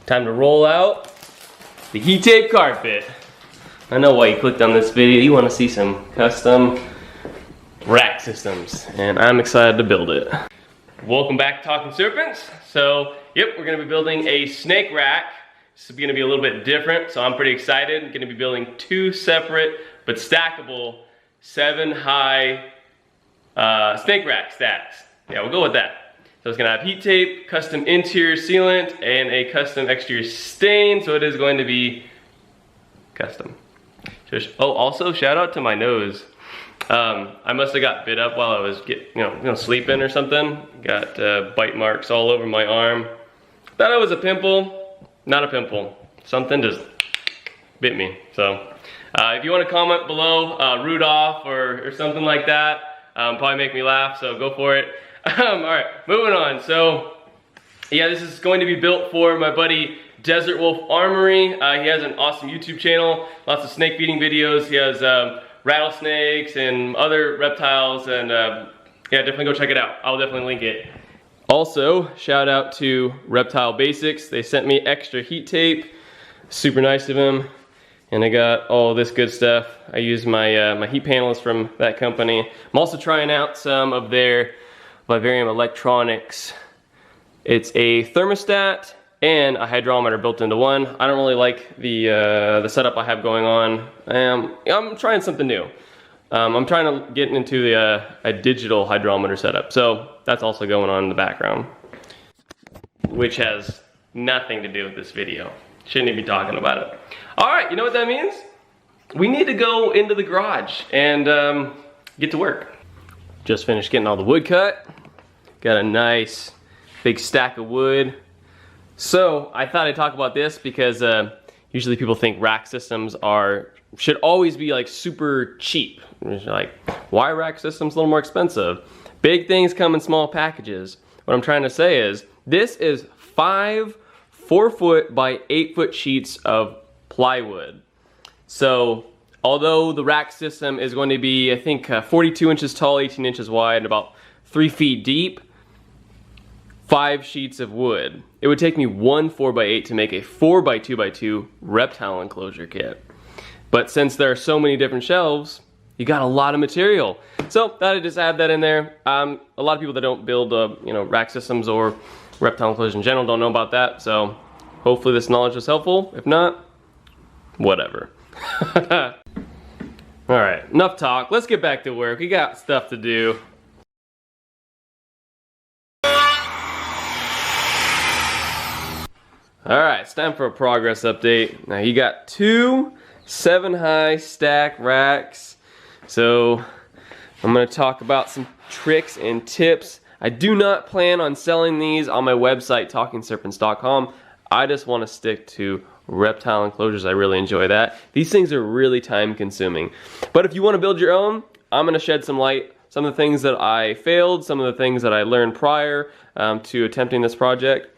Time to roll out the heat tape carpet. I know why you clicked on this video. You want to see some custom rack systems, and I'm excited to build it. Welcome back to Talking Serpents. So, yep, we're gonna be building a snake rack. This is gonna be a little bit different, so I'm pretty excited. I'm gonna be building two separate but stackable 7-high snake rack stacks. Yeah, we'll go with that. So it's gonna have heat tape, custom interior sealant, and a custom exterior stain, so it is going to be custom. Oh, also shout out to my nose. I must have got bit up while I was sleeping or something. Got bite marks all over my arm. Thought it was a pimple. Not a pimple. Something just bit me. So if you want to comment below, Rudolph or something like that, probably make me laugh, so go for it. Alright, moving on. So yeah, this is going to be built for my buddy Desert Wolf Armory. He has an awesome YouTube channel, lots of snake feeding videos. He has rattlesnakes and other reptiles, and yeah, definitely go check it out. I'll definitely link it. Also, shout out to Reptile Basics. They sent me extra heat tape, super nice of them, and I got all this good stuff. I use my my heat panels from that company. I'm also trying out some of their Vivarium electronics. It's a thermostat and a hydrometer built into one. I don't really like the setup I have going on. I'm trying something new. I'm trying to get into a digital hydrometer setup, so that's also going on in the background, which has nothing to do with this video. Shouldn't even be talking about it. All right, you know what that means? We need to go into the garage and get to work. Just finished getting all the wood cut. Got a nice big stack of wood. So I thought I'd talk about this because usually people think rack systems should always be like super cheap. Like, why are rack systems a little more expensive? Big things come in small packages. What I'm trying to say is this is 5 4-foot by 8-foot sheets of plywood. So although the rack system is going to be, I think, 42 inches tall, 18 inches wide, and about 3 feet deep, 5 sheets of wood. It would take me one 4x8 to make a 4x2x2 reptile enclosure kit. But since there are so many different shelves, you got a lot of material. So thought I'd just add that in there. A lot of people that don't build rack systems or reptile enclosures in general don't know about that. So hopefully this knowledge was helpful. If not, whatever. All right, enough talk. Let's get back to work. We got stuff to do. Alright, it's time for a progress update. Now you got 2 7-high stack racks. So I'm going to talk about some tricks and tips. I do not plan on selling these on my website, talkingserpents.com. I just want to stick to reptile enclosures. I really enjoy that. These things are really time consuming. But if you want to build your own, I'm going to shed some light. Some of the things that I failed, some of the things that I learned prior to attempting this project.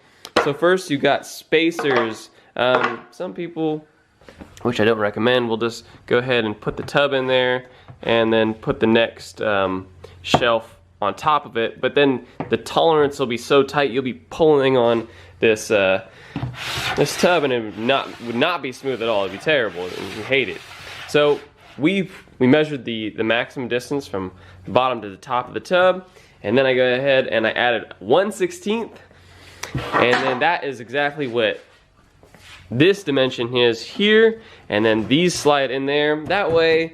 So first you got spacers. Some people, which I don't recommend, will just go ahead and put the tub in there and then put the next shelf on top of it, but then the tolerance will be so tight you'll be pulling on this this tub and it would not be smooth at all. It'd be terrible and you hate it. So we measured the maximum distance from the bottom to the top of the tub, and then I go ahead and I added 1/16, and then that is exactly what this dimension is here, and then these slide in there. That way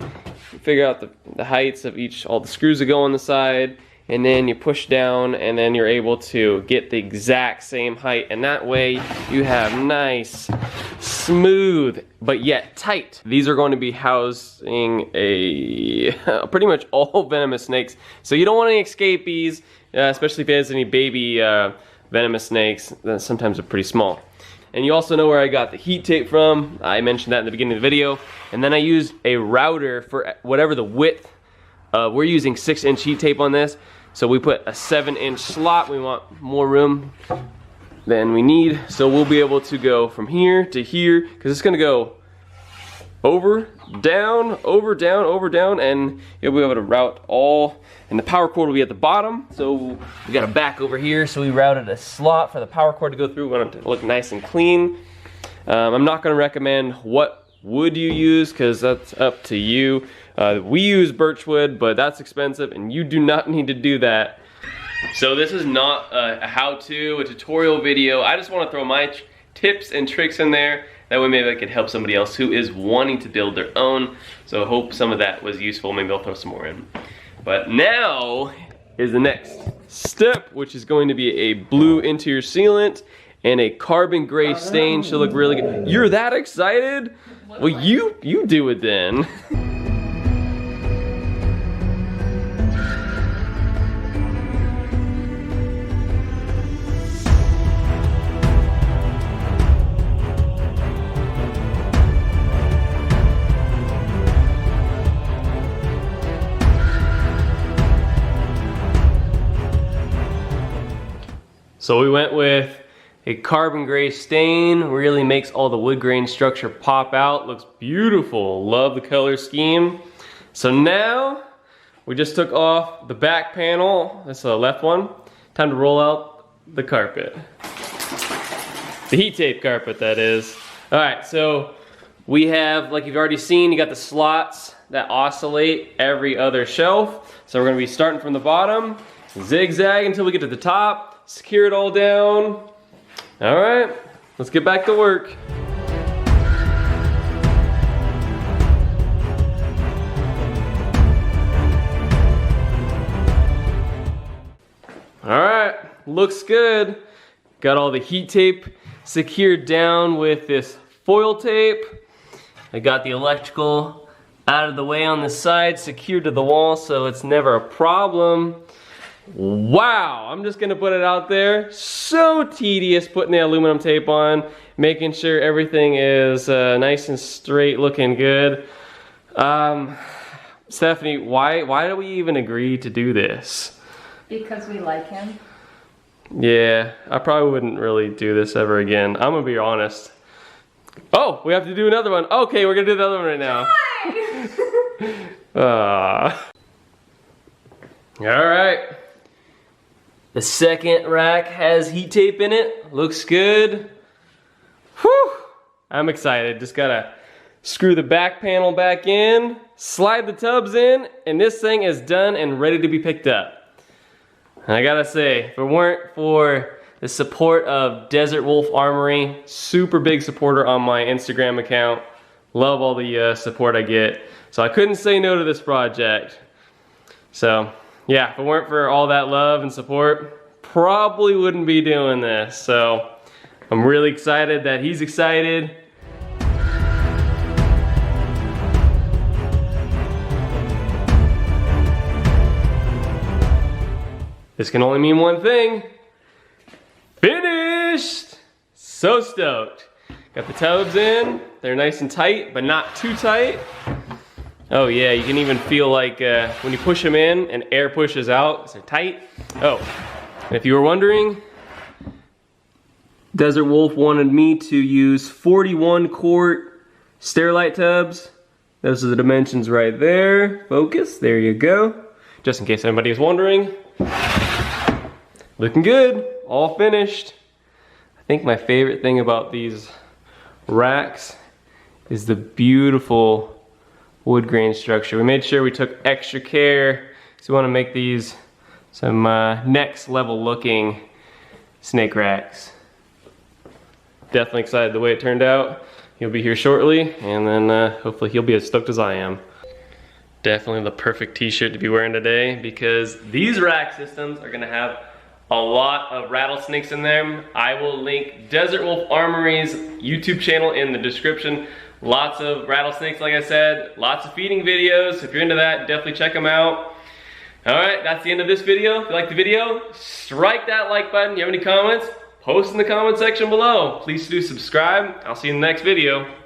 you figure out the heights of all the screws that go on the side, and then you push down and then you're able to get the exact same height, and that way you have nice, smooth, but yet tight. These are going to be housing pretty much all venomous snakes, so you don't want any escapees, especially if it has any baby venomous snakes. Sometimes they're pretty small. And you also know where I got the heat tape from. I mentioned that in the beginning of the video. And then I used a router for whatever the width. We're using 6-inch heat tape on this. So we put a 7-inch slot. We want more room than we need. So we'll be able to go from here to here, because it's gonna go over, down, over, down, over, down, and you'll be able to route all, and the power cord will be at the bottom. So we got a back over here, so we routed a slot for the power cord to go through. We want it to look nice and clean. I'm not gonna recommend what wood you use, because that's up to you. We use birch wood, but that's expensive, and you do not need to do that. So this is not a how-to, a tutorial video. I just wanna throw my tips and tricks in there. That way maybe I could help somebody else who is wanting to build their own. So I hope some of that was useful. Maybe I'll throw some more in. But now is the next step, which is going to be a blue interior sealant and a carbon gray stain. Should look really good. You're that excited? Well, you do it then. So we went with a carbon gray stain, really makes all the wood grain structure pop out. Looks beautiful, love the color scheme. So now, we just took off the back panel, that's the left one. Time to roll out the carpet. The heat tape carpet, that is. All right, so we have, like you've already seen, you got the slots that oscillate every other shelf. So we're gonna be starting from the bottom, zigzag until we get to the top. Secure it all down. All right, let's get back to work. All right, looks good. Got all the heat tape secured down with this foil tape. I got the electrical out of the way on the side, secured to the wall, so it's never a problem. Wow, I'm just gonna put it out there. So tedious putting the aluminum tape on, making sure everything is nice and straight, looking good. Stephanie, why do we even agree to do this? Because we like him. Yeah, I probably wouldn't really do this ever again. I'm gonna be honest. Oh, we have to do another one. Okay, we're gonna do the other one right now. All right. The second rack has heat tape in it. Looks good. Whew! I'm excited. Just gotta screw the back panel back in, slide the tubs in, and this thing is done and ready to be picked up. And I gotta say, if it weren't for the support of Desert Wolf Armory, super big supporter on my Instagram account. Love all the support I get. So I couldn't say no to this project. So yeah, if it weren't for all that love and support, probably wouldn't be doing this. So I'm really excited that he's excited. This can only mean one thing. Finished! So stoked. Got the tubs in. They're nice and tight, but not too tight. Oh yeah, you can even feel like when you push them in and air pushes out, so they're tight. Oh, and if you were wondering, Desert Wolf wanted me to use 41 quart Sterilite tubs. Those are the dimensions right there. Focus, there you go. Just in case anybody was wondering. Looking good, all finished. I think my favorite thing about these racks is the beautiful wood grain structure. We made sure we took extra care, so we want to make these some next level looking snake racks. Definitely excited the way it turned out. He'll be here shortly, and then hopefully he'll be as stoked as I am. Definitely the perfect t-shirt to be wearing today, because these rack systems are gonna have a lot of rattlesnakes in them. I will link Desert Wolf Armory's YouTube channel in the description. Lots of rattlesnakes, like I said, lots of feeding videos. If you're into that, definitely check them out. All right, that's the end of this video. If you liked the video, strike that like button. If you have any comments, post in the comment section below. Please do subscribe. I'll see you in the next video.